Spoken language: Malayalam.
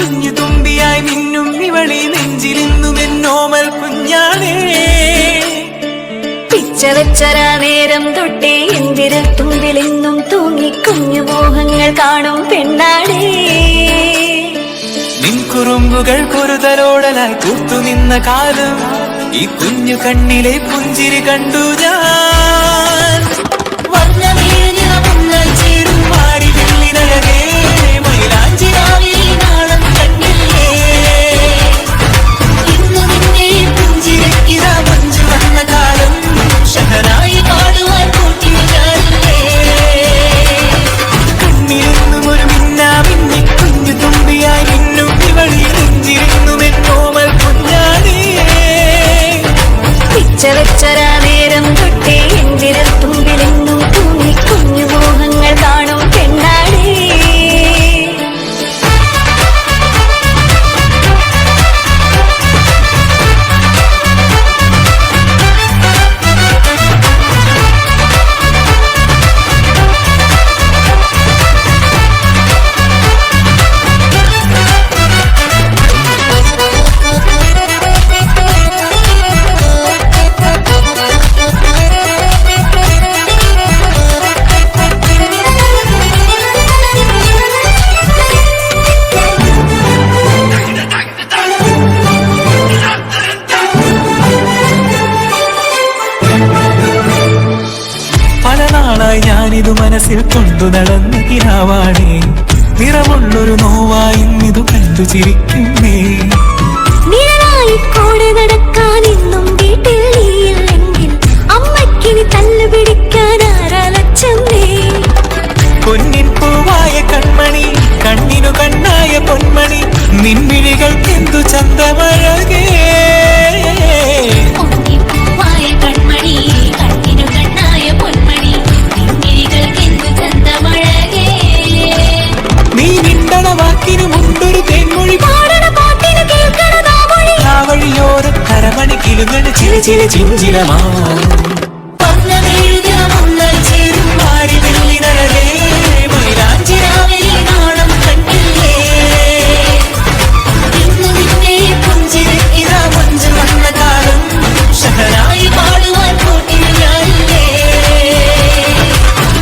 കുഞ്ഞു തുമ്പിയായി മിന്നും ഇവളി നെഞ്ചിലിന്നും എന്നോമൽ കുഞ്ഞാണേ. പിച്ചവെച്ചരാ നേരം തൊട്ടേ എന്തിര തുമ്പിലെന്നും തൂങ്ങി കുഞ്ഞു മോഹങ്ങൾ കാണും പെണ്ണാടേ. നിൻ കുറുമ്പുകൾ കുറുതലോടലായി കൂത്തുനിന്ന കാലം ഈ കുഞ്ഞു കണ്ണിലെ പുഞ്ചിരി കണ്ടു ഞാൻ. ചേരും മാറി വെള്ളിനഴകേ മൈലാഞ്ചിരാവി നാളം കണ്ണില്ലേ. ഇന്നു നിന്നെ പുഞ്ചിരിക്കിതാ മഞ്ചു വന്ന കാലം ഷഹനായി പാടുവാൻ കൂട്ടിയാലേ. കണ്ണിലെന്നും ഒരു മിന്നാ മിന്നി കുഞ്ഞു തുമ്പിയായി മിന്നും ഇവളി നെഞ്ചിരുന്നും എന്നോമൽ കുഞ്ഞാണേ. പിച്ചവെച്ചരാ നേരം തൊട്ടേ എന്തിര തുമ്പിലെന്നും തൂങ്ങി കുഞ്ഞു മോഹങ്ങൾ കാണും പെണ്ണാടേ. ഞാനിതു മനസ്സിൽ കൊണ്ടു നടന്ന കിനാവാണേ. നിറമുള്ളൊരു നോവായി ഇന്നിതു കണ്ടു ചിരിക്കുന്നേ. നിഴലായിക്കോടെ നടക്കാൻ ഇന്നും വീട്ടിൽ നീയില്ലെങ്കിൽ അമ്മയ്ക്കിനി തല്ലു പിടിക്കാൻ ആരാലച്ചമ്മേ. പൊന്നിൻ പൂവായ കൺമണി കണ്ണിനു കണ്ണായ പൊന്മണി നിൻമിഴികൾക്കെന്തു ചന്തമഴകേ. നീ നിണ്ടണ വാക്കിനു മുണ്ടൊരു തേൻമൊഴി ആ വഴിയോര കരമണി കിലുങ്ങണ് ചില ചില ചിഞ്ചിലമാ.